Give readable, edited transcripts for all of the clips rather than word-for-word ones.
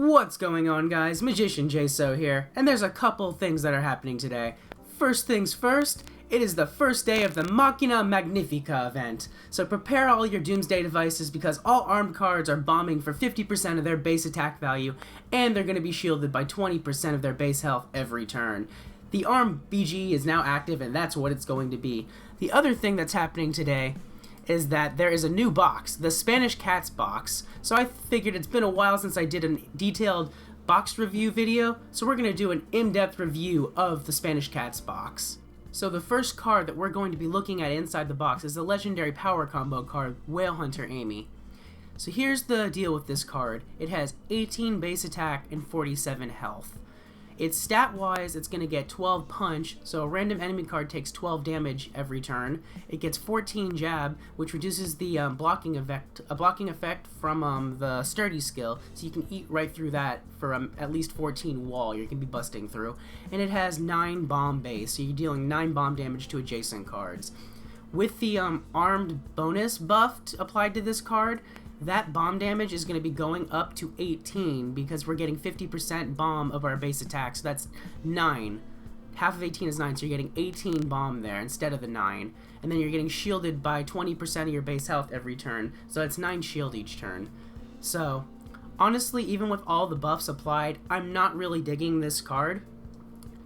What's going on, guys? Magician JSO here, and there's a couple things that are happening today. First things first, it is the first day of the Machina Magnifica event, so prepare all your Doomsday Devices because all armed cards are bombing for 50% of their base attack value, and they're going to be shielded by 20% of their base health every turn. The armed BG is now active, and that's what it's going to be. The other thing that's happening today is that there is a new box, the Spanish Cats box. So I figured it's been a while since I did a detailed box review video, so we're going to do an in-depth review of the Spanish Cats box. So the first card that we're going to be looking at inside the box is the legendary power combo card, Whale Hunter Amy. So here's the deal with this card. It has 18 base attack and 47 health. It's stat-wise, it's going to get 12 punch, so a random enemy card takes 12 damage every turn. It gets 14 jab, which reduces the blocking effect from the sturdy skill, so you can eat right through that for at least 14 wall you can be busting through. And it has 9 bomb base, so you're dealing 9 bomb damage to adjacent cards. With the armed bonus buff applied to this card, that bomb damage is going to be going up to 18 because we're getting 50% bomb of our base attack, so that's 9. Half of 18 is 9, so you're getting 18 bomb there instead of the 9. And then you're getting shielded by 20% of your base health every turn, so that's 9 shield each turn. So, honestly, even with all the buffs applied, I'm not really digging this card,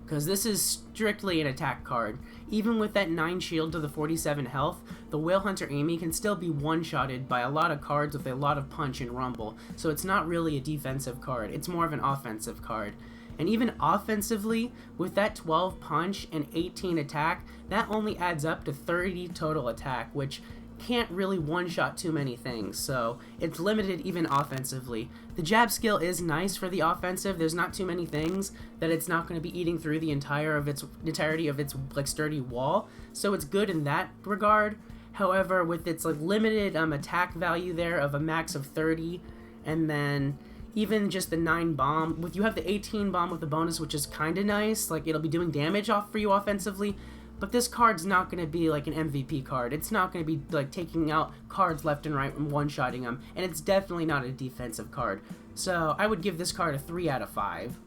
because this is strictly an attack card. Even with that 9 shield to the 47 health, the Whale Hunter Amy can still be one-shotted by a lot of cards with a lot of punch and rumble, so it's not really a defensive card, it's more of an offensive card. And even offensively, with that 12 punch and 18 attack, that only adds up to 30 total attack, which can't really one-shot too many things, so it's limited even offensively. The jab skill is nice for the offensive. There's not too many things that it's not going to be eating through the entirety of its sturdy wall, so it's good in that regard. However, with its limited attack value there of a max of 30, and then even just the 9 bomb, you have the 18 bomb with the bonus, which is kind of nice. It'll be doing damage for you offensively. But this card's not going to be like an MVP card. It's not going to be taking out cards left and right and one-shotting them. And it's definitely not a defensive card. So I would give this card a 3 out of 5.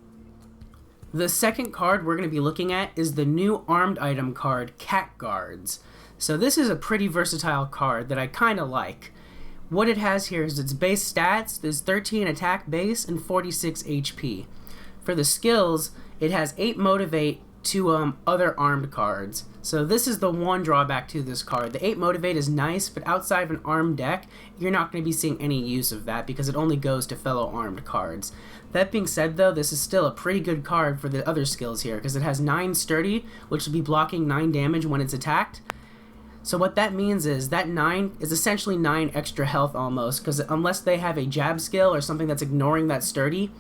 The second card we're going to be looking at is the new armed item card, Cat Guards. So this is a pretty versatile card that I kind of like. What it has here is its base stats. There's 13 attack base and 46 HP. For the skills, it has 8 motivate to other armed cards. So this is the one drawback to this card. The 8 motivate is nice, but outside of an armed deck, you're not going to be seeing any use of that because it only goes to fellow armed cards. That being said though, this is still a pretty good card for the other skills here because it has 9 sturdy, which will be blocking 9 damage when it's attacked. So what that means is that 9 is essentially 9 extra health almost, because unless they have a jab skill or something that's ignoring that sturdy,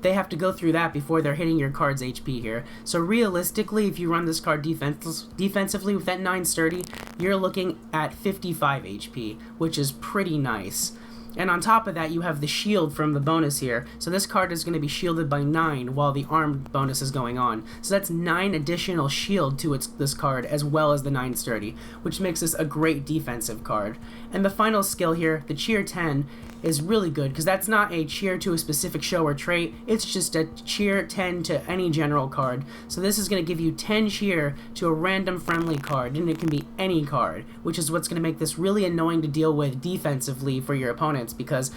they have to go through that before they're hitting your card's HP here. So realistically, if you run this card defensively with that 9 sturdy, you're looking at 55 HP, which is pretty nice. And on top of that, you have the shield from the bonus here. So this card is going to be shielded by 9 while the armed bonus is going on. So that's 9 additional shield to this card as well as the 9 sturdy, which makes this a great defensive card. And the final skill here, the cheer 10, is really good because that's not a cheer to a specific show or trait, it's just a cheer 10 to any general card. So this is going to give you 10 cheer to a random friendly card, and it can be any card, which is what's going to make this really annoying to deal with defensively for your opponents because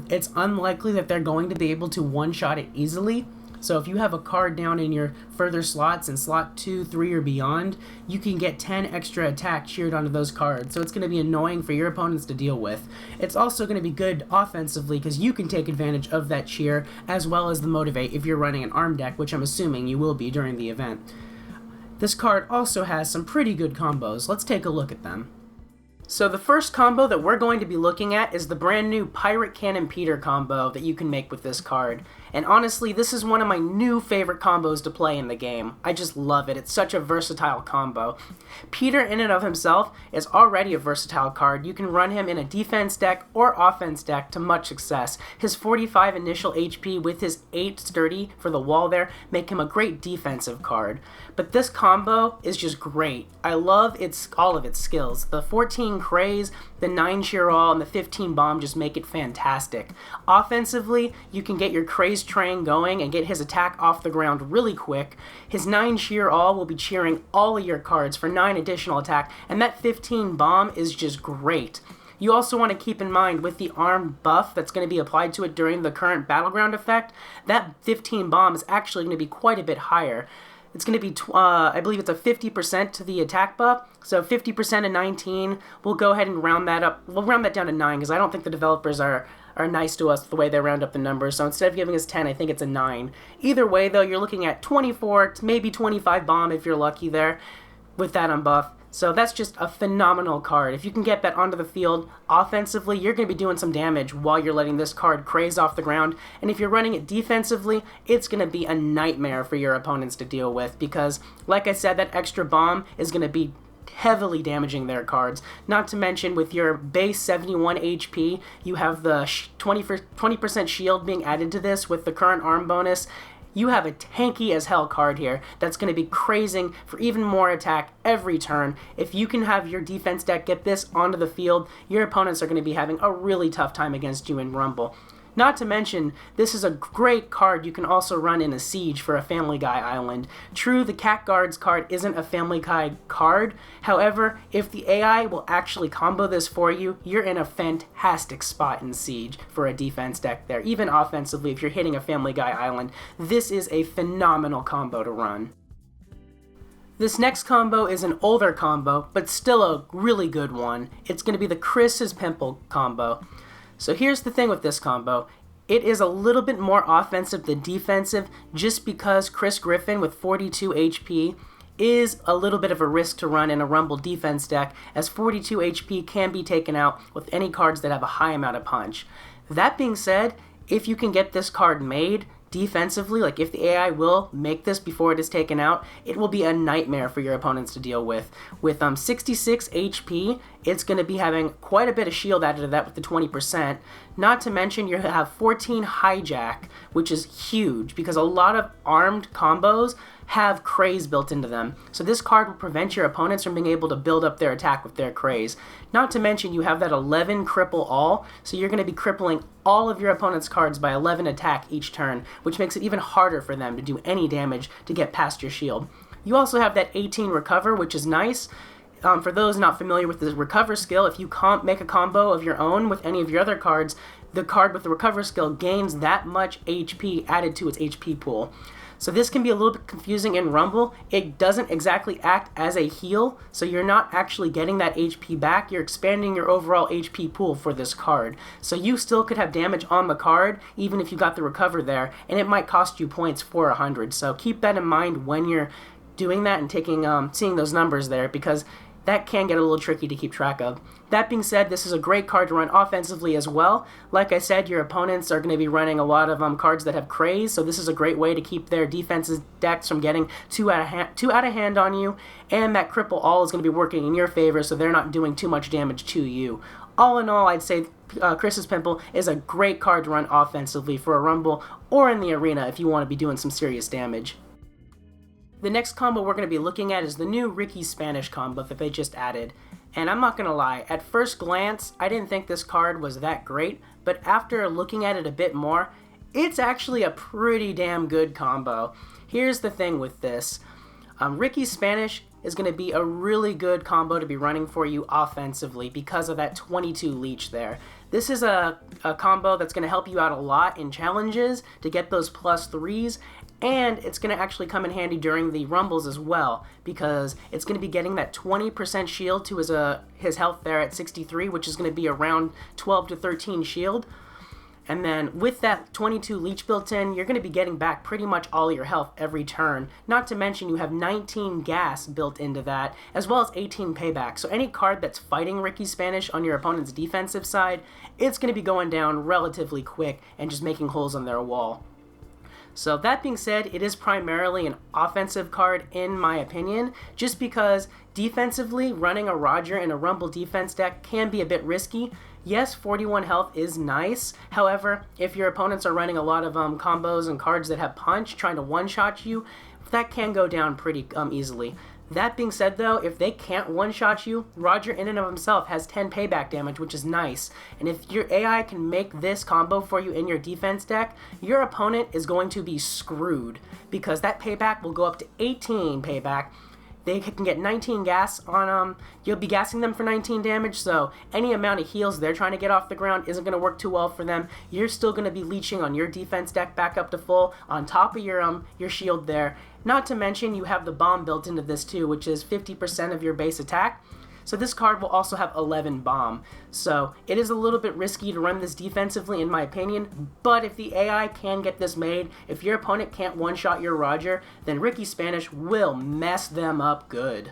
it's unlikely that they're going to be able to one-shot it easily. So if you have a card down in your further slots in slot 2, 3, or beyond, you can get 10 extra attack cheered onto those cards. So it's going to be annoying for your opponents to deal with. It's also going to be good offensively because you can take advantage of that cheer as well as the motivate if you're running an arm deck, which I'm assuming you will be during the event. This card also has some pretty good combos. Let's take a look at them. So the first combo that we're going to be looking at is the brand new Pirate Cannon Peter combo that you can make with this card. And honestly, this is one of my new favorite combos to play in the game. I just love it. It's such a versatile combo. Peter in and of himself is already a versatile card. You can run him in a defense deck or offense deck to much success. His 45 initial HP with his 8 sturdy for the wall there make him a great defensive card. But this combo is just great. I love all of its skills. The 14 Craze, the 9 Sheer All, and the 15 Bomb just make it fantastic. Offensively, you can get your Craze train going and get his attack off the ground really quick. His 9 Sheer All will be cheering all of your cards for 9 additional attack, and that 15 Bomb is just great. You also want to keep in mind with the armed buff that's going to be applied to it during the current Battleground effect, that 15 Bomb is actually going to be quite a bit higher. It's going to be, I believe it's a 50% to the attack buff, so 50% of 19. We'll go ahead and round that up. We'll round that down to 9 because I don't think the developers are nice to us the way they round up the numbers, so instead of giving us 10, I think it's a 9. Either way, though, you're looking at 24, maybe 25 Bomb if you're lucky there with that on buff. So that's just a phenomenal card. If you can get that onto the field, offensively, you're going to be doing some damage while you're letting this card craze off the ground. And if you're running it defensively, it's going to be a nightmare for your opponents to deal with because, like I said, that extra bomb is going to be heavily damaging their cards. Not to mention, with your base 71 HP, you have the 20% shield being added to this with the current arm bonus. You have a tanky as hell card here that's going to be crazing for even more attack every turn. If you can have your defense deck get this onto the field, your opponents are going to be having a really tough time against you in Rumble. Not to mention, this is a great card you can also run in a Siege for a Family Guy island. True, the Cat Guards card isn't a Family Guy card. However, if the AI will actually combo this for you, you're in a fantastic spot in Siege for a defense deck there. Even offensively, if you're hitting a Family Guy island, this is a phenomenal combo to run. This next combo is an older combo, but still a really good one. It's going to be the Chris's Pimple combo. So here's the thing with this combo. It is a little bit more offensive than defensive just because Chris Griffin with 42 HP is a little bit of a risk to run in a Rumble defense deck, as 42 HP can be taken out with any cards that have a high amount of punch. That being said, if you can get this card made defensively, like if the AI will make this before it is taken out, it will be a nightmare for your opponents to deal with. With 66 HP, it's going to be having quite a bit of shield added to that with the 20%. Not to mention you have 14 hijack, which is huge because a lot of armed combos have Craze built into them. So this card will prevent your opponents from being able to build up their attack with their Craze. Not to mention you have that 11 cripple all, so you're going to be crippling all of your opponent's cards by 11 attack each turn, which makes it even harder for them to do any damage to get past your shield. You also have that 18 recover, which is nice. For those not familiar with the recover skill, if you can't make a combo of your own with any of your other cards, the card with the recover skill gains that much HP added to its HP pool. So this can be a little bit confusing in Rumble. It doesn't exactly act as a heal, so you're not actually getting that HP back. You're expanding your overall HP pool for this card. So you still could have damage on the card, even if you got the recover there, and it might cost you points for 100. So keep that in mind when you're doing that and taking seeing those numbers there, because that can get a little tricky to keep track of. That being said, this is a great card to run offensively as well. Like I said, your opponents are going to be running a lot of cards that have Craze, so this is a great way to keep their defense's decks from getting too out of hand on you, and that cripple all is going to be working in your favor, so they're not doing too much damage to you. All in all, I'd say Chris's Pimple is a great card to run offensively for a Rumble or in the arena if you want to be doing some serious damage. The next combo we're going to be looking at is the new Ricky Spanish combo that they just added. And I'm not going to lie, at first glance, I didn't think this card was that great, but after looking at it a bit more, it's actually a pretty damn good combo. Here's the thing with this. Ricky Spanish is going to be a really good combo to be running for you offensively because of that 22 leech there. This is a combo that's going to help you out a lot in challenges to get those +3s, and it's going to actually come in handy during the Rumbles as well, because it's going to be getting that 20% shield to his health there at 63, which is going to be around 12 to 13 shield. And then with that 22 leech built in, you're going to be getting back pretty much all your health every turn. Not to mention you have 19 gas built into that, as well as 18 payback. So any card that's fighting Ricky Spanish on your opponent's defensive side, it's going to be going down relatively quick and just making holes on their wall. So that being said, it is primarily an offensive card in my opinion, just because defensively running a Roger in a Rumble defense deck can be a bit risky. Yes, 41 health is nice. However, if your opponents are running a lot of combos and cards that have punch trying to one-shot you, that can go down pretty easily. That being said though, if they can't one-shot you, Roger in and of himself has 10 payback damage, which is nice. And if your AI can make this combo for you in your defense deck, your opponent is going to be screwed, because that payback will go up to 18 payback. They can get 19 gas on them. You'll be gassing them for 19 damage, so any amount of heals they're trying to get off the ground isn't going to work too well for them. You're still going to be leeching on your defense deck back up to full on top of your shield there. Not to mention you have the bomb built into this too, which is 50% of your base attack. So this card will also have 11 bomb. So it is a little bit risky to run this defensively in my opinion, but if the AI can get this made, if your opponent can't one-shot your Roger, then Ricky Spanish will mess them up good.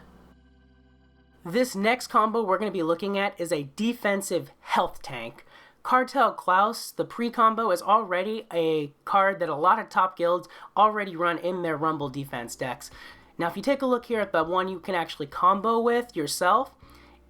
This next combo we're going to be looking at is a defensive health tank. Cartel Klaus, the pre-combo, is already a card that a lot of top guilds already run in their Rumble defense decks. Now if you take a look here at the one you can actually combo with yourself,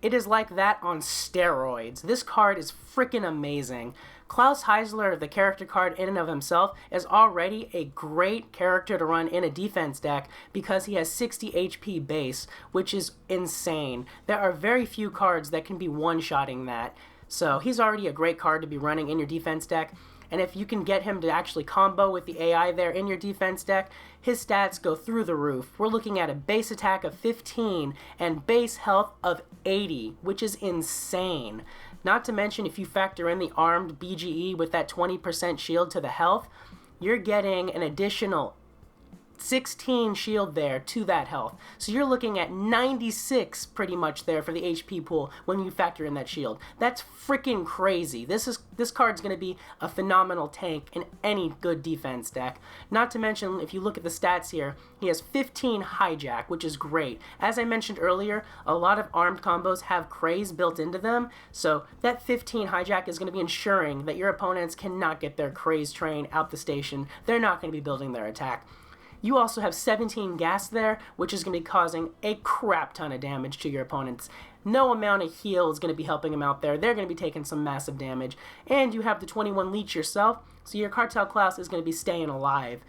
it is like that on steroids. This card is freaking amazing. Klaus Heisler, the character card in and of himself, is already a great character to run in a defense deck because he has 60 HP base, which is insane. There are very few cards that can be one-shotting that. So he's already a great card to be running in your defense deck. And if you can get him to actually combo with the AI there in your defense deck, his stats go through the roof. We're looking at a base attack of 15 and base health of 80, which is insane. Not to mention, if you factor in the armed BGE with that 20% shield to the health, you're getting an additional 16 shield there to that health. So you're looking at 96 pretty much there for the HP pool when you factor in that shield. That's freaking crazy. This card's going to be a phenomenal tank in any good defense deck. Not to mention, if you look at the stats here, he has 15 hijack, which is great. As I mentioned earlier, a lot of armed combos have craze built into them, so that 15 hijack is going to be ensuring that your opponents cannot get their craze train out the station. They're not going to be building their attack. You also have 17 gas there, which is going to be causing a crap ton of damage to your opponents. No amount of heal is going to be helping them out there. They're going to be taking some massive damage. And you have the 21 leech yourself, so your Cartel Klaus is going to be staying alive.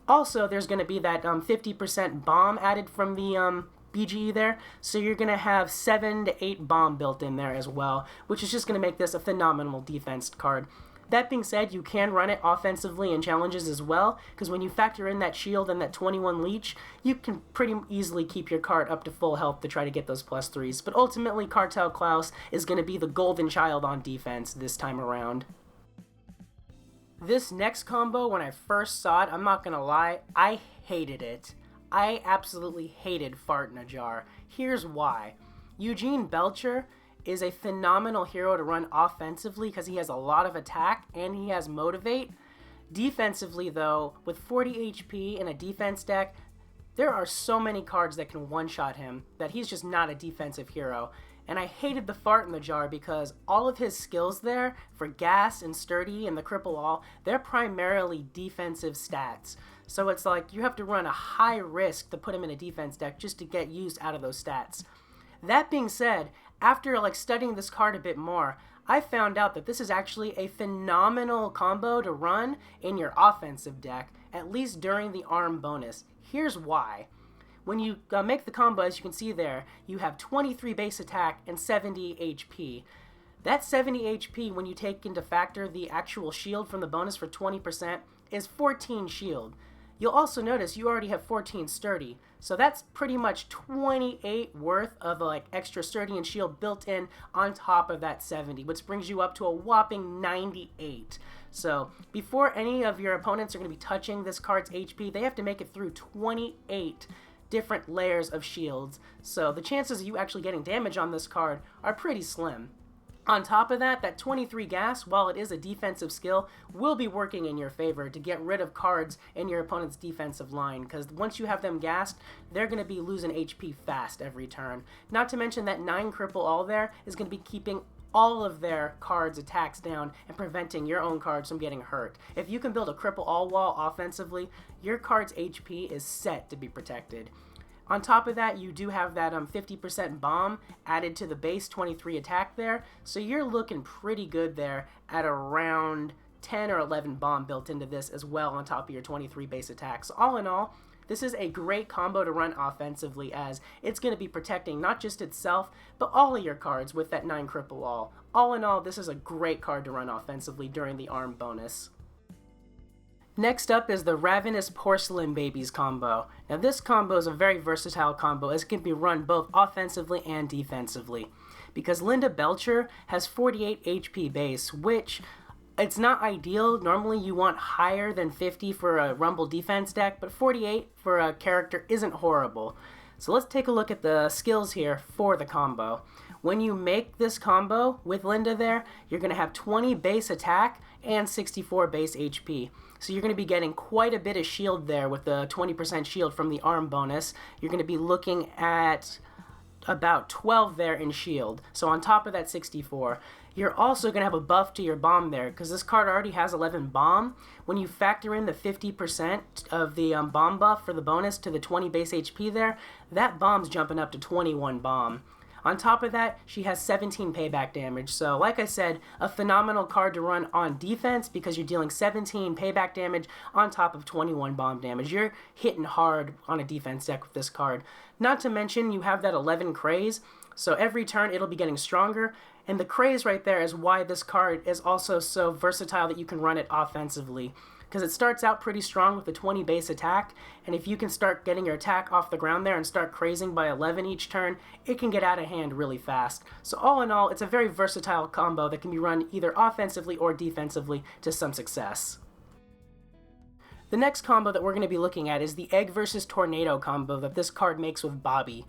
Also, there's going to be that 50% bomb added from the BGE there, so you're going to have 7 to 8 bomb built in there as well, which is just going to make this a phenomenal defense card. That being said, you can run it offensively in challenges as well, because when you factor in that shield and that 21 leech, you can pretty easily keep your card up to full health to try to get those +3s. But ultimately, Cartel Klaus is going to be the golden child on defense this time around. This next combo, when I first saw it, I'm not going to lie, I hated it. I absolutely hated Fart in a Jar. Here's why. Eugene Belcher is a phenomenal hero to run offensively because he has a lot of attack and he has motivate. Defensively though, with 40 HP in a defense deck, there are so many cards that can one-shot him that he's just not a defensive hero. And I hated the Fart in the Jar because all of his skills there for gas and sturdy and the cripple all, they're primarily defensive stats. So it's like you have to run a high risk to put him in a defense deck just to get use out of those stats. That being said, after studying this card a bit more, I found out that this is actually a phenomenal combo to run in your offensive deck, at least during the arm bonus. Here's why. When you make the combo, as you can see there, you have 23 base attack and 70 HP. That 70 HP, when you take into factor the actual shield from the bonus for 20%, is 14 shield. You'll also notice you already have 14 sturdy, so that's pretty much 28 worth of extra sturdy and shield built in on top of that 70, which brings you up to a whopping 98. So before any of your opponents are going to be touching this card's HP, they have to make it through 28 different layers of shields. So the chances of you actually getting damage on this card are pretty slim. On top of that, that 23 gas, while it is a defensive skill, will be working in your favor to get rid of cards in your opponent's defensive line, because once you have them gassed, they're going to be losing HP fast every turn. Not to mention that 9 cripple all there is going to be keeping all of their cards' attacks down and preventing your own cards from getting hurt. If you can build a cripple all wall offensively, your card's HP is set to be protected. On top of that, you do have that 50% bomb added to the base 23 attack there, so you're looking pretty good there at around 10 or 11 bomb built into this as well on top of your 23 base attack. So all in all, This is a great combo to run offensively, as it's going to be protecting not just itself, but all of your cards with that 9 cripple all. All in all, this is a great card to run offensively during the arm bonus. Next up is the Ravenous Porcelain Babies combo. Now this combo is a very versatile combo, as it can be run both offensively and defensively. Because Linda Belcher has 48 HP base, which it's not ideal. Normally you want higher than 50 for a Rumble defense deck, but 48 for a character isn't horrible. So let's take a look at the skills here for the combo. When you make this combo with Linda there, you're going to have 20 base attack and 64 base HP. So you're going to be getting quite a bit of shield there with the 20% shield from the arm bonus. You're going to be looking at about 12 there in shield. So on top of that 64, you're also going to have a buff to your bomb there, because this card already has 11 bomb. When you factor in the 50% of the bomb buff for the bonus to the 20 base HP there, that bomb's jumping up to 21 bomb. On top of that, she has 17 payback damage. So like I said, a phenomenal card to run on defense, because you're dealing 17 payback damage on top of 21 bomb damage. You're hitting hard on a defense deck with this card. Not to mention, you have that 11 craze, so every turn it'll be getting stronger. And the craze right there is why this card is also so versatile that you can run it offensively. Because it starts out pretty strong with a 20 base attack, and if you can start getting your attack off the ground there and start crazing by 11 each turn, it can get out of hand really fast. So all in all, it's a very versatile combo that can be run either offensively or defensively to some success. The next combo that we're going to be looking at is the Egg versus Tornado combo that this card makes with Bobby.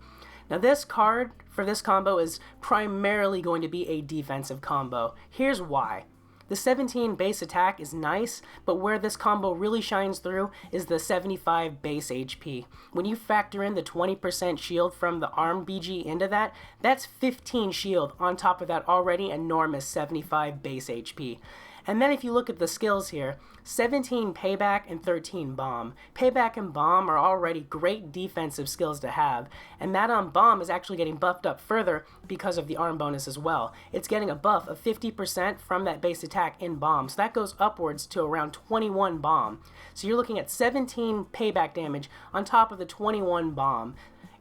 Now this card for this combo is primarily going to be a defensive combo. Here's why. The 17 base attack is nice, but where this combo really shines through is the 75 base HP. When you factor in the 20% shield from the arm BG into that, that's 15 shield on top of that already enormous 75 base HP. And then if you look at the skills here, 17 payback and 13 bomb. Payback and bomb are already great defensive skills to have, and that bomb is actually getting buffed up further because of the arm bonus as well. It's getting a buff of 50% from that base attack in bomb, so that goes upwards to around 21 bomb. So you're looking at 17 payback damage on top of the 21 bomb.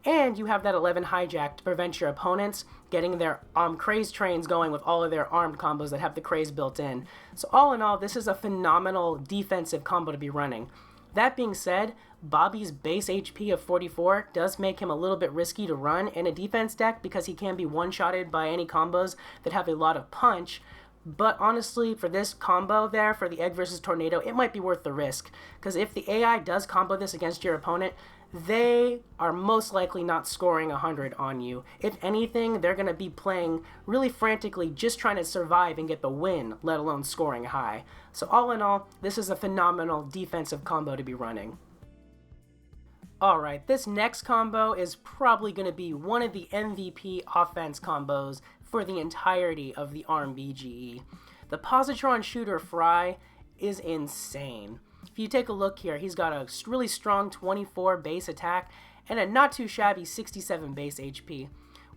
And you have that 11 hijack to prevent your opponents getting their craze trains going with all of their armed combos that have the craze built in. So all in all, this is a phenomenal defensive combo to be running. That being said, Bobby's base HP of 44 does make him a little bit risky to run in a defense deck, because he can be one-shotted by any combos that have a lot of punch. But honestly, for this combo there, for the Egg versus Tornado, it might be worth the risk. Because if the AI does combo this against your opponent, they are most likely not scoring 100 on you. If anything, they're going to be playing really frantically, just trying to survive and get the win, let alone scoring high. So all in all, this is a phenomenal defensive combo to be running. Alright, this next combo is probably going to be one of the MVP offense combos for the entirety of the ARM BGE. The Positron Shooter Fry is insane. If you take a look here, he's got a really strong 24 base attack and a not too shabby 67 base HP.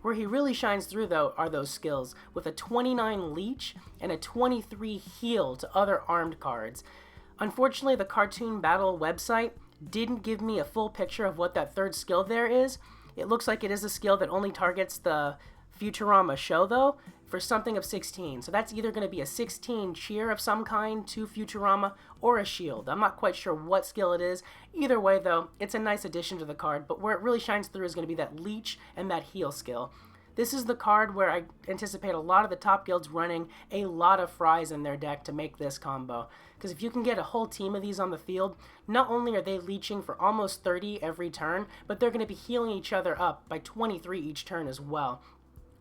Where he really shines through though are those skills, with a 29 leech and a 23 heal to other armed cards. Unfortunately, the Cartoon Battle website didn't give me a full picture of what that third skill there is. It looks like it is a skill that only targets the Futurama show though, for something of 16. So that's either going to be a 16 cheer of some kind to Futurama or a shield. I'm not quite sure what skill it is. Either way though, it's a nice addition to the card, but where it really shines through is going to be that leech and that heal skill. This is the card where I anticipate a lot of the top guilds running a lot of fries in their deck to make this combo. Because if you can get a whole team of these on the field, not only are they leeching for almost 30 every turn, but they're going to be healing each other up by 23 each turn as well.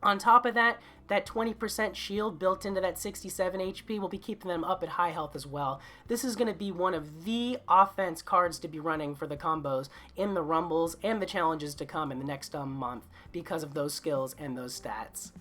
On top of that, that 20% shield built into that 67 HP will be keeping them up at high health as well. This is going to be one of the offense cards to be running for the combos in the Rumbles and the challenges to come in the next month because of those skills and those stats.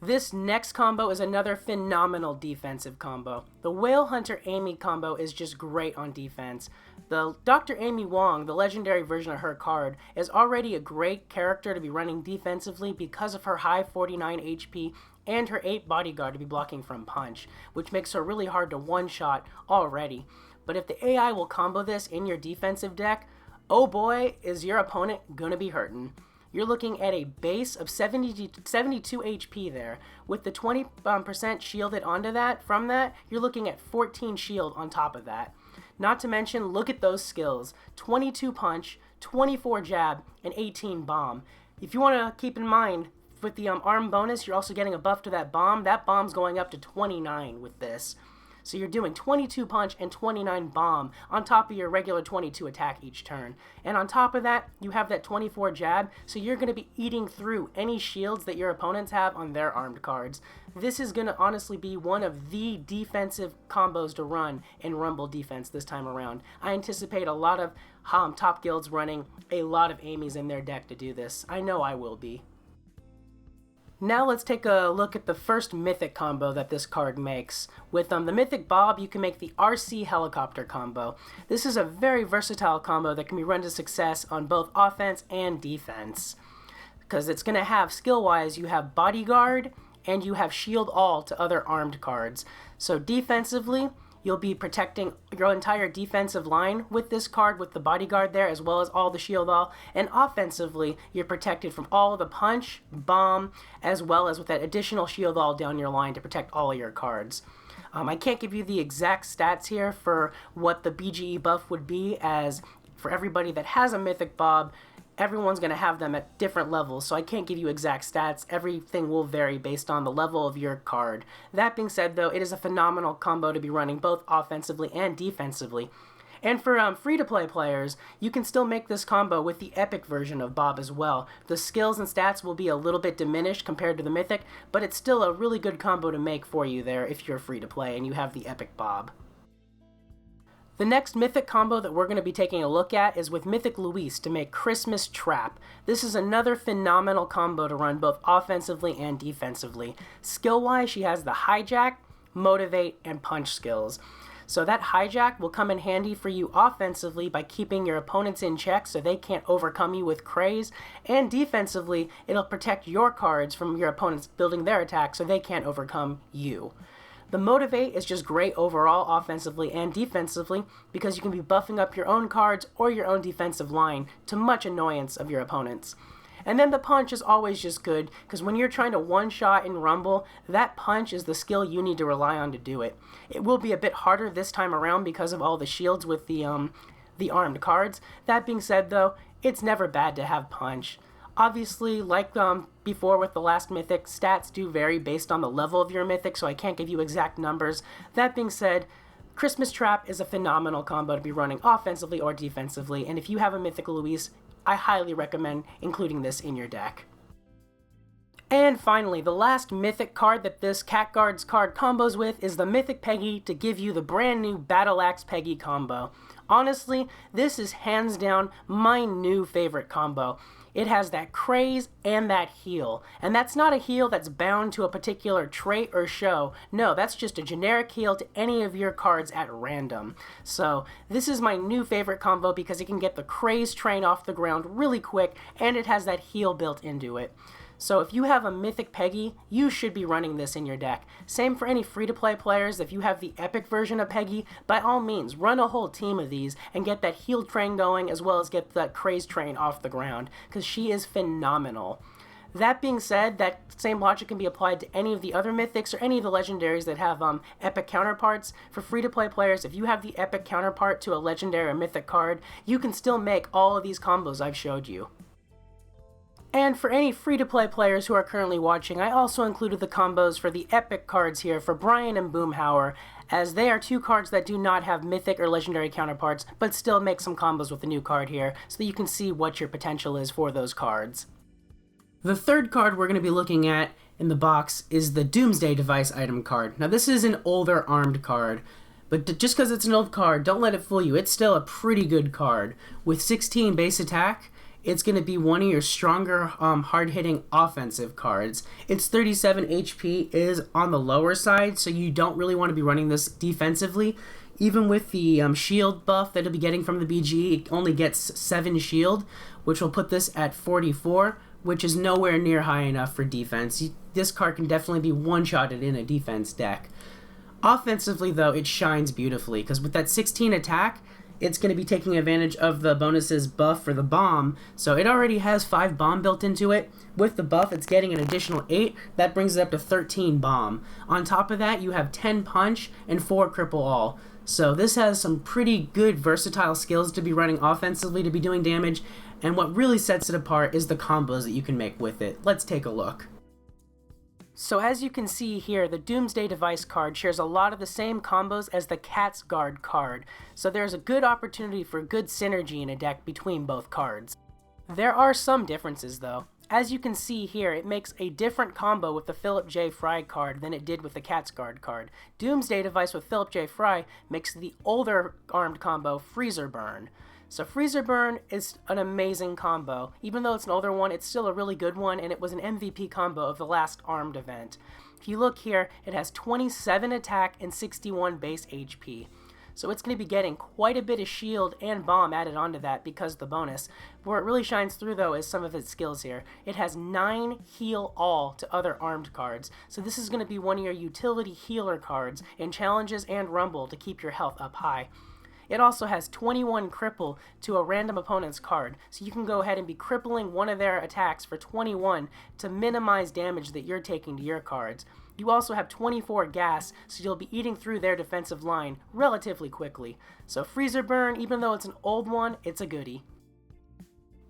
This next combo is another phenomenal defensive combo. The Whale Hunter Amy combo is just great on defense. The Dr. Amy Wong, the legendary version of her card, is already a great character to be running defensively because of her high 49 HP and her 8 bodyguard to be blocking from punch, which makes her really hard to one-shot already. but if the AI will combo this in your defensive deck, oh boy, is your opponent gonna be hurting. You're looking at a base of 72 HP there. With the 20% shielded onto that, from that, you're looking at 14 shield on top of that. Not to mention, look at those skills. 22 punch, 24 jab, and 18 bomb. If you want to keep in mind, with the arm bonus, you're also getting a buff to that bomb. That bomb's going up to 29 with this. So you're doing 22 punch and 29 bomb on top of your regular 22 attack each turn. And on top of that, you have that 24 jab, so you're going to be eating through any shields that your opponents have on their armed cards. This is going to honestly be one of the defensive combos to run in Rumble defense this time around. I anticipate a lot of top guilds running a lot of Amy's in their deck to do this. I know I will be. Now let's take a look at the first Mythic combo that this card makes. With the Mythic Bob, you can make the RC Helicopter combo. This is a very versatile combo that can be run to success on both offense and defense. Because it's going to have, skill-wise, you have Bodyguard and you have Shield All to other armed cards. So defensively, you'll be protecting your entire defensive line with this card, with the Bodyguard there, as well as all the Shield All. And offensively, you're protected from all the punch, bomb, as well as with that additional Shield All down your line to protect all of your cards. I can't give you the exact stats here for what the BGE buff would be, as for everybody that has a Mythic Bob, everyone's going to have them at different levels, so I can't give you exact stats. Everything will vary based on the level of your card. That being said, though, it is a phenomenal combo to be running both offensively and defensively. And for free-to-play players, you can still make this combo with the Epic version of Bob as well. The skills and stats will be a little bit diminished compared to the Mythic, but it's still a really good combo to make for you there if you're free-to-play and you have the Epic Bob. The next Mythic combo that we're going to be taking a look at is with Mythic Louise to make Christmas Trap. This is another phenomenal combo to run both offensively and defensively. Skill-wise, she has the Hijack, Motivate, and Punch skills. So that Hijack will come in handy for you offensively by keeping your opponents in check so they can't overcome you with Craze, and defensively, it'll protect your cards from your opponents building their attack so they can't overcome you. The Motivate is just great overall offensively and defensively because you can be buffing up your own cards or your own defensive line to much annoyance of your opponents. And then the Punch is always just good because when you're trying to one-shot in Rumble, that Punch is the skill you need to rely on to do it. It will be a bit harder this time around because of all the shields with the armed cards. That being said, though, it's never bad to have Punch. Obviously, like before with the last Mythic, stats do vary based on the level of your Mythic, so I can't give you exact numbers. That being said, Christmas Trap is a phenomenal combo to be running offensively or defensively, and if you have a Mythic Louise, I highly recommend including this in your deck. And finally, the last Mythic card that this Cat Guards card combos with is the Mythic Peggy to give you the brand new Battle Ax Peggy combo. Honestly, this is hands down my new favorite combo. It has that Craze and that heal. And that's not a heal that's bound to a particular trait or show. No, that's just a generic heal to any of your cards at random. So this is my new favorite combo because it can get the Craze train off the ground really quick and it has that heal built into it. So if you have a Mythic Peggy, you should be running this in your deck. Same for any free-to-play players. If you have the Epic version of Peggy, by all means, run a whole team of these and get that heal train going as well as get that Craze train off the ground, because she is phenomenal. That being said, that same logic can be applied to any of the other Mythics or any of the Legendaries that have Epic counterparts. For free-to-play players, if you have the Epic counterpart to a Legendary or Mythic card, you can still make all of these combos I've showed you. And for any free-to-play players who are currently watching, I also included the combos for the Epic cards here for Brian and Boomhauer, as they are two cards that do not have Mythic or Legendary counterparts, but still make some combos with the new card here, so that you can see what your potential is for those cards. The third card we're going to be looking at in the box is the Doomsday Device item card. Now this is an older armed card, but just because it's an old card, don't let it fool you. It's still a pretty good card. With 16 base attack, it's going to be one of your stronger, hard-hitting offensive cards. Its 37 HP is on the lower side, so you don't really want to be running this defensively. Even with the shield buff that it'll be getting from the BG, it only gets 7 shield, which will put this at 44, which is nowhere near high enough for defense. This card can definitely be one-shotted in a defense deck. Offensively, though, it shines beautifully, because with that 16 attack, it's going to be taking advantage of the bonus's buff for the bomb, so it already has 5 bomb built into it. With the buff, it's getting an additional 8. That brings it up to 13 bomb. On top of that, you have 10 punch and 4 cripple all. So this has some pretty good versatile skills to be running offensively to be doing damage, and what really sets it apart is the combos that you can make with it. Let's take a look. So as you can see here, the Doomsday Device card shares a lot of the same combos as the Cat's Guard card, so there's a good opportunity for good synergy in a deck between both cards. There are some differences though. As you can see here, it makes a different combo with the Philip J. Fry card than it did with the Cat's Guard card. Doomsday Device with Philip J. Fry makes the older armed combo Freezer Burn. So Freezer Burn is an amazing combo. Even though it's an older one, it's still a really good one, and it was an MVP combo of the last armed event. If you look here, it has 27 attack and 61 base HP. So it's going to be getting quite a bit of shield and bomb added onto that because of the bonus. Where it really shines through though is some of its skills here. It has 9 heal all to other armed cards. So this is going to be one of your utility healer cards in challenges and rumble to keep your health up high. It also has 21 cripple to a random opponent's card, so you can go ahead and be crippling one of their attacks for 21 to minimize damage that you're taking to your cards. You also have 24 gas, so you'll be eating through their defensive line relatively quickly. So Freezer Burn, even though it's an old one, it's a goodie.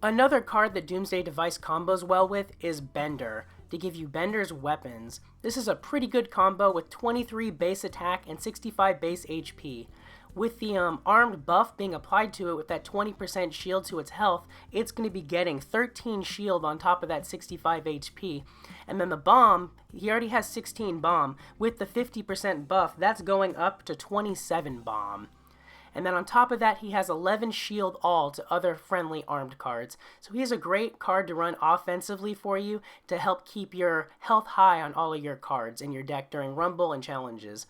Another card that Doomsday Device combos well with is Bender, to give you Bender's weapons. This is a pretty good combo with 23 base attack and 65 base HP. With the armed buff being applied to it with that 20% shield to its health, it's going to be getting 13 shield on top of that 65 HP. And then the bomb, he already has 16 bomb. With the 50% buff, that's going up to 27 bomb. And then on top of that, he has 11 shield all to other friendly armed cards. So he's a great card to run offensively for you to help keep your health high on all of your cards in your deck during rumble and challenges.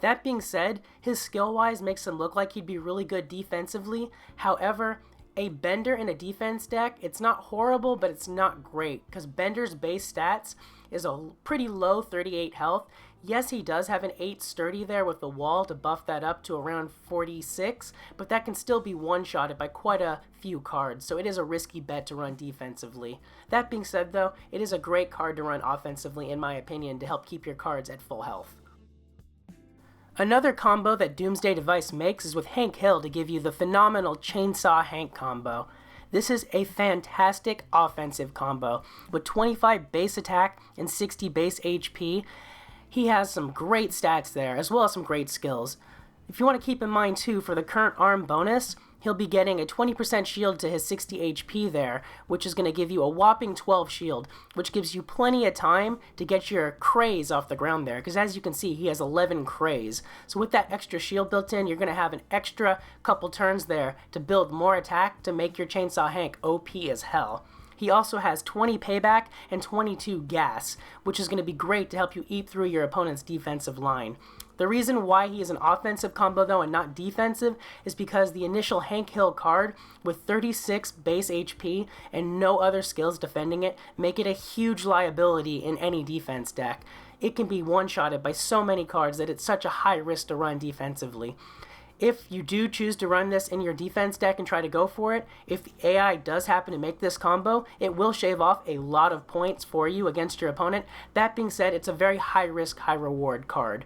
That being said, his skill-wise makes him look like he'd be really good defensively. However, a Bender in a defense deck, it's not horrible, but it's not great, because Bender's base stats is a pretty low 38 health. Yes, he does have an 8 sturdy there with the wall to buff that up to around 46, but that can still be one-shotted by quite a few cards, so it is a risky bet to run defensively. That being said, though, it is a great card to run offensively, in my opinion, to help keep your cards at full health. Another combo that Doomsday Device makes is with Hank Hill to give you the phenomenal Chainsaw Hank combo. This is a fantastic offensive combo with 25 base attack and 60 base HP. He has some great stats there, as well as some great skills. If you want to keep in mind too, for the current arm bonus, he'll be getting a 20% shield to his 60 HP there, which is going to give you a whopping 12 shield, which gives you plenty of time to get your craze off the ground there, because as you can see, he has 11 craze. So with that extra shield built in, you're going to have an extra couple turns there to build more attack to make your Chainsaw Hank OP as hell. He also has 20 payback and 22 gas, which is going to be great to help you eat through your opponent's defensive line. The reason why he is an offensive combo though and not defensive is because the initial Hank Hill card with 36 base HP and no other skills defending it make it a huge liability in any defense deck. It can be one-shotted by so many cards that it's such a high risk to run defensively. If you do choose to run this in your defense deck and try to go for it, if the AI does happen to make this combo, it will shave off a lot of points for you against your opponent. That being said, it's a very high risk, high reward card.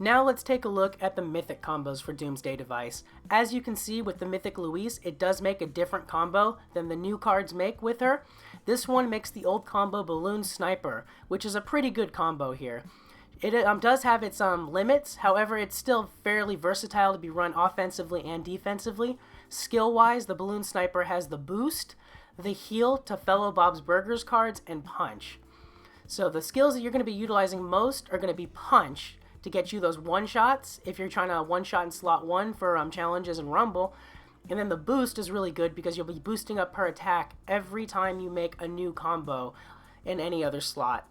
Now let's take a look at the Mythic combos for Doomsday Device. As you can see with the Mythic Louise, it does make a different combo than the new cards make with her. This one makes the old combo Balloon Sniper, which is a pretty good combo here. It does have its limits, however it's still fairly versatile to be run offensively and defensively. Skill-wise, the Balloon Sniper has the boost, the heal to fellow Bob's Burgers cards, and punch. So the skills that you're going to be utilizing most are going to be punch, to get you those one-shots if you're trying to one-shot in slot 1 for challenges and rumble. And then the boost is really good because you'll be boosting up per attack every time you make a new combo in any other slot.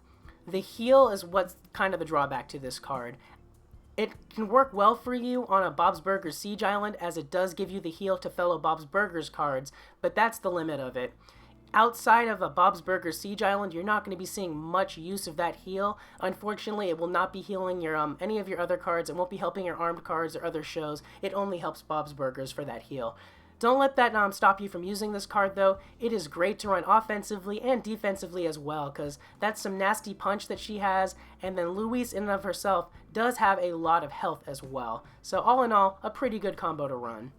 The heal is what's kind of the drawback to this card. It can work well for you on a Bob's Burgers Siege Island as it does give you the heal to fellow Bob's Burgers cards, but that's the limit of it. Outside of a Bob's Burgers Siege Island, you're not going to be seeing much use of that heal. Unfortunately, it will not be healing your any of your other cards. It won't be helping your armed cards or other shows. It only helps Bob's Burgers for that heal. Don't let that stop you from using this card, though. It is great to run offensively and defensively as well, because that's some nasty punch that she has, and then Louise in and of herself does have a lot of health as well. So all in all, a pretty good combo to run.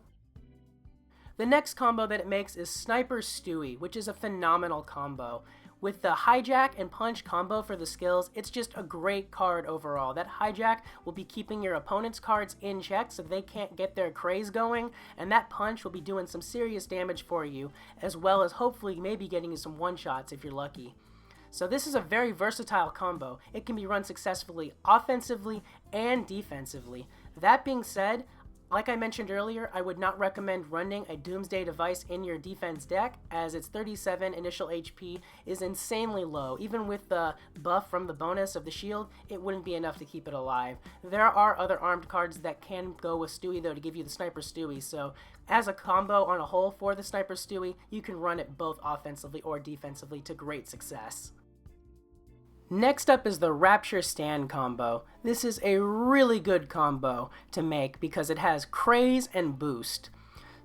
The next combo that it makes is Sniper Stewie, which is a phenomenal combo. With the hijack and punch combo for the skills, it's just a great card overall. That hijack will be keeping your opponent's cards in check so they can't get their craze going, and that punch will be doing some serious damage for you, as well as hopefully maybe getting you some one-shots if you're lucky. So this is a very versatile combo. It can be run successfully offensively and defensively. That being said, like I mentioned earlier, I would not recommend running a Doomsday Device in your defense deck, as its 37 initial HP is insanely low. Even with the buff from the bonus of the shield, it wouldn't be enough to keep it alive. There are other armed cards that can go with Stewie though to give you the Sniper Stewie, so as a combo on a whole for the Sniper Stewie, you can run it both offensively or defensively to great success. Next up is the Rapture Stand combo. This is a really good combo to make because it has Craze and Boost.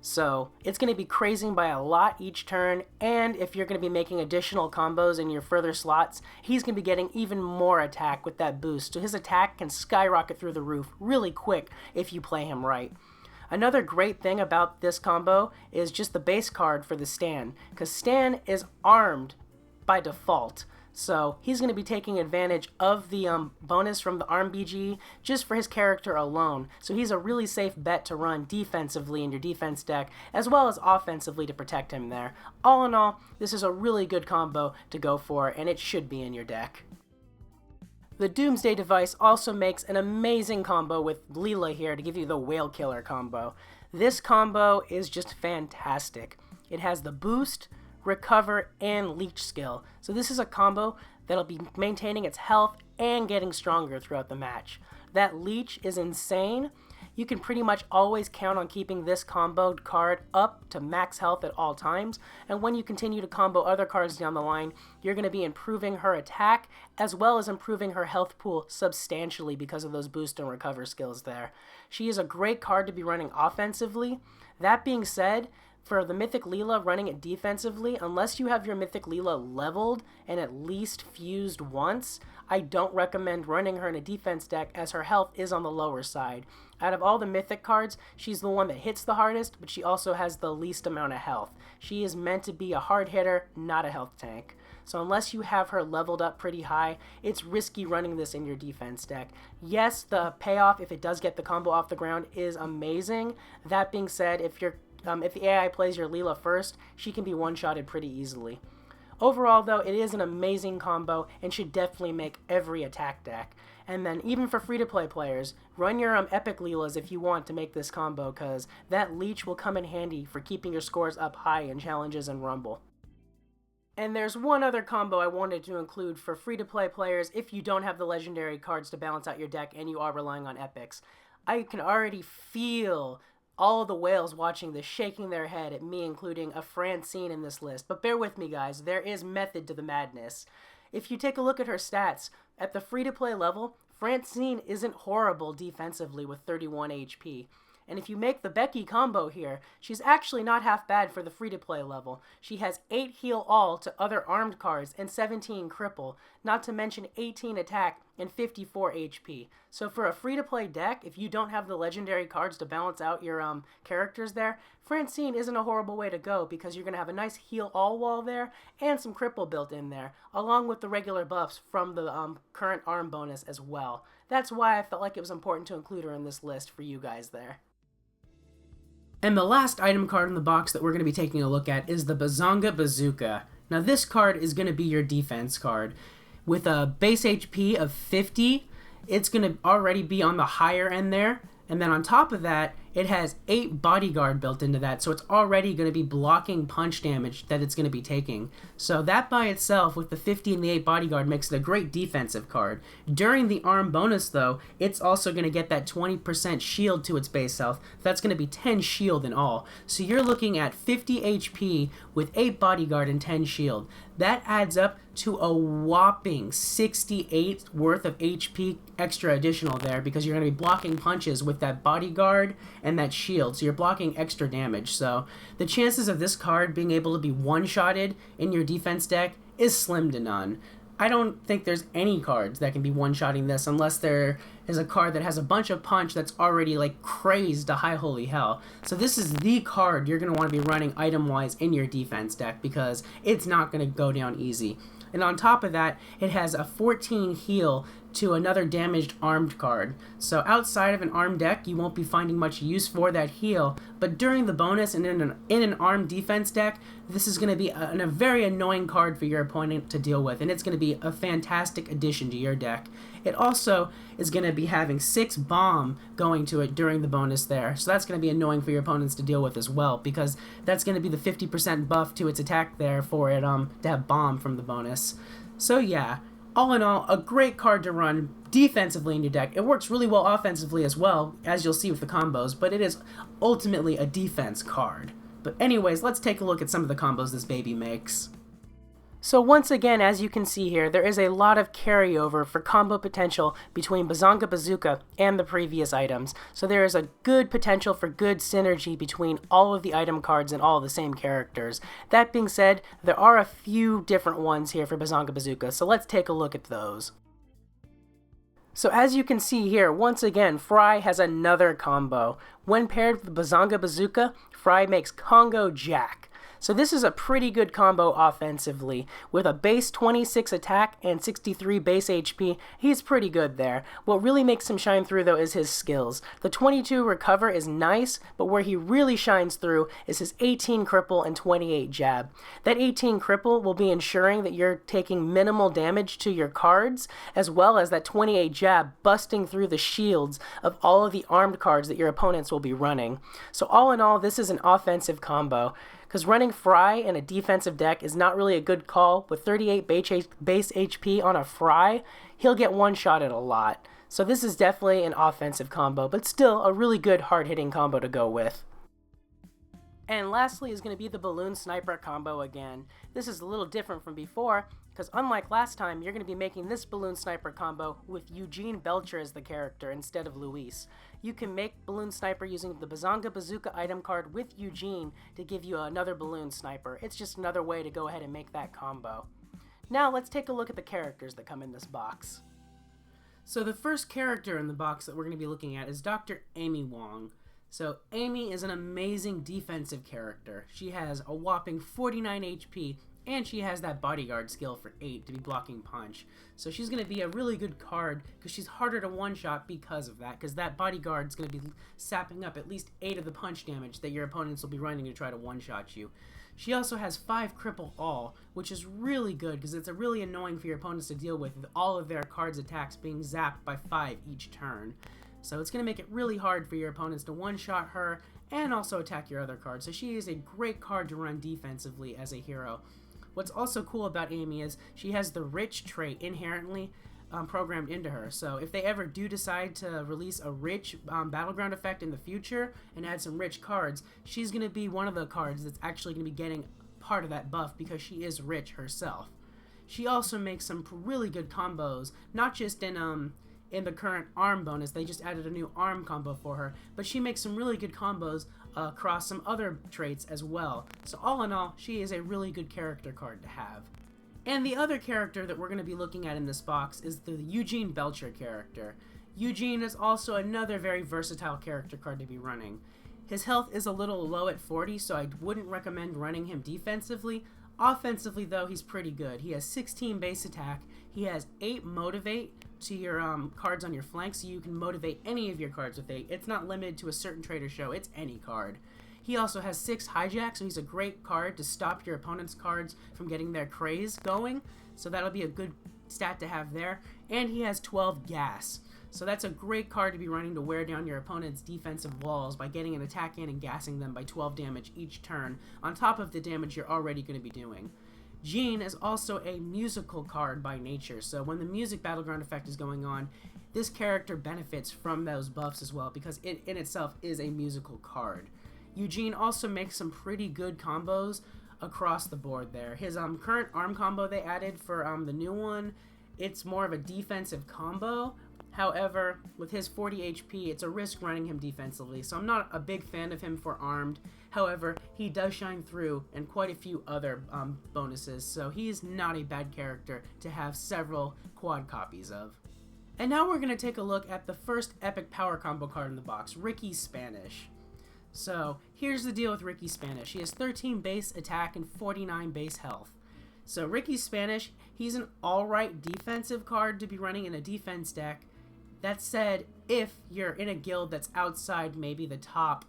So it's going to be crazing by a lot each turn, and if you're going to be making additional combos in your further slots, he's going to be getting even more attack with that boost. So his attack can skyrocket through the roof really quick if you play him right. Another great thing about this combo is just the base card for the Stan, because Stan is armed by default. So he's going to be taking advantage of the bonus from the Arm BG just for his character alone. So he's a really safe bet to run defensively in your defense deck, as well as offensively to protect him there. All in all, this is a really good combo to go for, and it should be in your deck. The Doomsday Device also makes an amazing combo with Leela here to give you the Whale Killer combo. This combo is just fantastic. It has the boost, recover, and leech skill. So this is a combo that'll be maintaining its health and getting stronger throughout the match. That leech is insane. You can pretty much always count on keeping this comboed card up to max health at all times, and when you continue to combo other cards down the line, you're going to be improving her attack as well as improving her health pool substantially because of those boost and recover skills there. She is a great card to be running offensively. That being said, for the Mythic Leela running it defensively, unless you have your Mythic Leela leveled and at least fused once, I don't recommend running her in a defense deck as her health is on the lower side. Out of all the Mythic cards, she's the one that hits the hardest, but she also has the least amount of health. She is meant to be a hard hitter, not a health tank. So unless you have her leveled up pretty high, it's risky running this in your defense deck. Yes, the payoff, if it does get the combo off the ground, is amazing. That being said, if the AI plays your Leela first, she can be one-shotted pretty easily. Overall, though, it is an amazing combo and should definitely make every attack deck. And then even for free-to-play players, run your Epic Leelas if you want to make this combo, because that leech will come in handy for keeping your scores up high in challenges and Rumble. And there's one other combo I wanted to include for free-to-play players if you don't have the legendary cards to balance out your deck and you are relying on epics. I can already feel all of the whales watching this shaking their head at me including a Francine in this list, but bear with me guys, there is method to the madness. If you take a look at her stats, at the free-to-play level, Francine isn't horrible defensively with 31 HP. And if you make the Becky combo here, she's actually not half bad for the free-to-play level. She has 8 heal all to other armed cards and 17 cripple, not to mention 18 attack and 54 HP. So for a free-to-play deck, if you don't have the legendary cards to balance out your characters there, Francine isn't a horrible way to go because you're going to have a nice heal all wall there and some cripple built in there, along with the regular buffs from the current arm bonus as well. That's why I felt like it was important to include her in this list for you guys there. And the last item card in the box that we're going to be taking a look at is the Bizango Bazooka. Now this card is going to be your defense card. With a base HP of 50, it's going to already be on the higher end there. And then on top of that, it has 8 bodyguard built into that, so it's already going to be blocking punch damage that it's going to be taking. So that by itself, with the 50 and the 8 bodyguard, makes it a great defensive card. During the arm bonus, though, it's also going to get that 20% shield to its base health. That's going to be 10 shield in all. So you're looking at 50 HP with 8 bodyguard and 10 shield. That adds up to a whopping 68 worth of HP extra additional there, because you're going to be blocking punches with that bodyguard and that shield, so you're blocking extra damage. So the chances of this card being able to be one-shotted in your defense deck is slim to none. I don't think there's any cards that can be one-shotting this unless there is a card that has a bunch of punch that's already like crazed to high holy hell. So this is the card you're going to want to be running item-wise in your defense deck, because it's not going to go down easy. And on top of that, it has a 14 heal to another damaged armed card. So outside of an armed deck, you won't be finding much use for that heal, but during the bonus and in an armed defense deck, this is going to be a very annoying card for your opponent to deal with, and it's going to be a fantastic addition to your deck. It also is going to be having 6 bomb going to it during the bonus there, so that's going to be annoying for your opponents to deal with as well, because that's going to be the 50% buff to its attack there for it to have bomb from the bonus. So yeah, all in all, a great card to run defensively in your deck. It works really well offensively as well, as you'll see with the combos, but it is ultimately a defense card. But anyways, let's take a look at some of the combos this baby makes. So once again, as you can see here, there is a lot of carryover for combo potential between Bizango Bazooka and the previous items. So there is a good potential for good synergy between all of the item cards and all of the same characters. That being said, there are a few different ones here for Bizango Bazooka, so let's take a look at those. So as you can see here, once again, Fry has another combo. When paired with Bizango Bazooka, Fry makes Congo Jack. So this is a pretty good combo offensively. With a base 26 attack and 63 base HP, he's pretty good there. What really makes him shine through though is his skills. The 22 recover is nice, but where he really shines through is his 18 cripple and 28 jab. That 18 cripple will be ensuring that you're taking minimal damage to your cards, as well as that 28 jab busting through the shields of all of the armed cards that your opponents will be running. So all in all, this is an offensive combo, because running Fry in a defensive deck is not really a good call. With 38 base HP on a Fry, he'll get one-shotted a lot. So this is definitely an offensive combo, but still a really good hard-hitting combo to go with. And lastly is going to be the Balloon Sniper combo again. This is a little different from before, because unlike last time, you're going to be making this Balloon Sniper combo with Eugene Belcher as the character instead of Luis. You can make Balloon Sniper using the Bizango Bazooka item card with Eugene to give you another Balloon Sniper. It's just another way to go ahead and make that combo. Now let's take a look at the characters that come in this box. So the first character in the box that we're going to be looking at is Dr. Amy Wong. So Amy is an amazing defensive character. She has a whopping 49 HP, and she has that bodyguard skill for 8 to be blocking punch. So she's going to be a really good card, because she's harder to one-shot because of that, because that bodyguard is going to be sapping up at least 8 of the punch damage that your opponents will be running to try to one-shot you. She also has 5 cripple all, which is really good, because it's really annoying for your opponents to deal with all of their cards' attacks being zapped by 5 each turn. So it's going to make it really hard for your opponents to one-shot her and also attack your other cards. So she is a great card to run defensively as a hero. What's also cool about Amy is she has the Rich trait inherently programmed into her. So if they ever do decide to release a Rich Battleground effect in the future and add some Rich cards, she's going to be one of the cards that's actually going to be getting part of that buff, because she is Rich herself. She also makes some really good combos, not just in the current arm bonus. They just added a new arm combo for her, but she makes some really good combos across some other traits as well. So all in all, she is a really good character card to have. And the other character that we're going to be looking at in this box is the Eugene Belcher character. Eugene is also another very versatile character card to be running. His health is a little low at 40, so I wouldn't recommend running him defensively. Offensively though, he's pretty good. He has 16 base attack, he has 8 motivate to your cards on your flank, so you can motivate any of your cards with 8. It's not limited to a certain trait or show, it's any card. He also has 6 hijack, so he's a great card to stop your opponent's cards from getting their craze going, so that'll be a good stat to have there. And he has 12 gas. So that's a great card to be running to wear down your opponent's defensive walls by getting an attack in and gassing them by 12 damage each turn, on top of the damage you're already going to be doing. Gene is also a musical card by nature, so when the music battleground effect is going on, this character benefits from those buffs as well, because it in itself is a musical card. Eugene also makes some pretty good combos across the board there. His current arm combo they added for the new one, it's more of a defensive combo. However, with his 40 HP, it's a risk running him defensively, so I'm not a big fan of him for armed. However, he does shine through in quite a few other bonuses, so he's not a bad character to have several quad copies of. And now we're going to take a look at the first epic power combo card in the box, Ricky Spanish. So, here's the deal with Ricky Spanish. He has 13 base attack and 49 base health. So, Ricky Spanish, he's an alright defensive card to be running in a defense deck. That said, if you're in a guild that's outside maybe the top,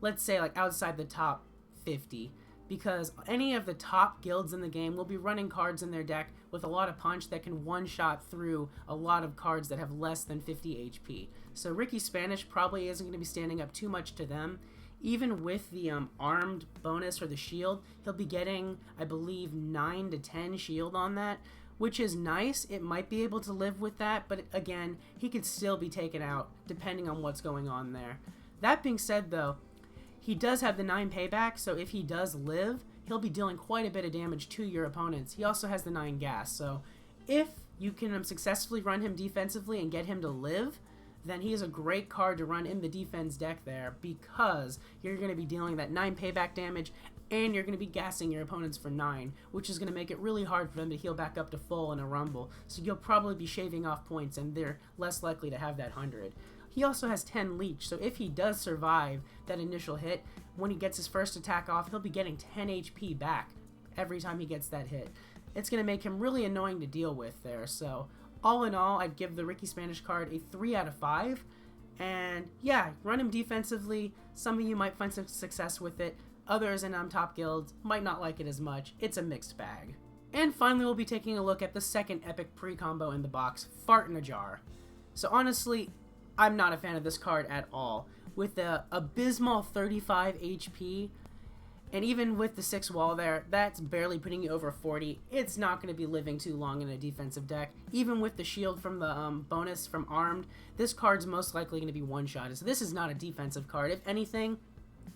let's say like outside the top 50, because any of the top guilds in the game will be running cards in their deck with a lot of punch that can one-shot through a lot of cards that have less than 50 HP. So Ricky Spanish probably isn't going to be standing up too much to them. Even with the armed bonus or the shield, he'll be getting, I believe, 9 to 10 shield on that, which is nice. It might be able to live with that, but again, he could still be taken out depending on what's going on there. That being said, though, he does have the 9 payback, so if he does live, he'll be dealing quite a bit of damage to your opponents. He also has the 9 gas, so if you can successfully run him defensively and get him to live, then he is a great card to run in the defense deck there, because you're going to be dealing that 9 payback damage, and you're going to be gassing your opponents for 9, which is going to make it really hard for them to heal back up to full in a rumble, so you'll probably be shaving off points, and they're less likely to have that 100. He also has 10 leech, so if he does survive that initial hit, when he gets his first attack off, he'll be getting 10 HP back every time he gets that hit. It's going to make him really annoying to deal with there, so all in all, I'd give the Ricky Spanish card a 3 out of 5, and yeah, run him defensively. Some of you might find some success with it, others in top guilds might not like it as much. It's a mixed bag. And finally, we'll be taking a look at the second epic pre-combo in the box, Fart in a Jar. So honestly, I'm not a fan of this card at all. With the abysmal 35 HP, and even with the 6 wall there, that's barely putting you over 40. It's not going to be living too long in a defensive deck. Even with the shield from the bonus from armed, this card's most likely going to be one-shotted. So this is not a defensive card. If anything,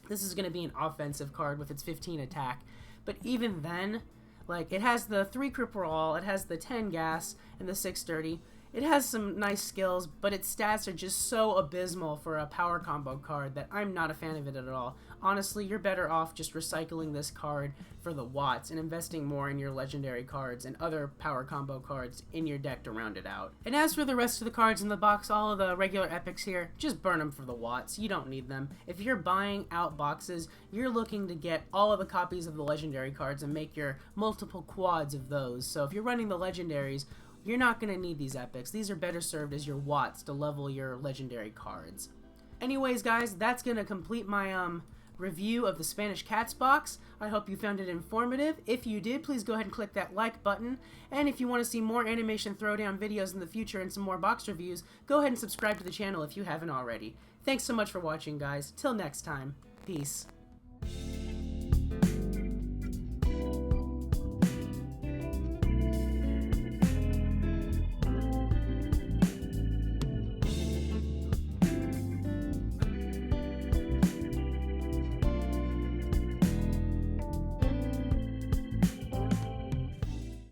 this is going to be an offensive card with its 15 attack. But even then, like, it has the 3 cripple all, it has the 10 gas, and the 6 sturdy. It has some nice skills, but its stats are just so abysmal for a power combo card that I'm not a fan of it at all. Honestly, you're better off just recycling this card for the Watts and investing more in your legendary cards and other power combo cards in your deck to round it out. And as for the rest of the cards in the box, all of the regular epics here, just burn them for the Watts. You don't need them. If you're buying out boxes, you're looking to get all of the copies of the legendary cards and make your multiple quads of those. So if you're running the legendaries, you're not going to need these epics. These are better served as your Watts to level your legendary cards. Anyways, guys, that's going to complete my review of the Spanish Cats box. I hope you found it informative. If you did, please go ahead and click that like button. And if you want to see more animation throwdown videos in the future and some more box reviews, go ahead and subscribe to the channel if you haven't already. Thanks so much for watching, guys. Till next time. Peace.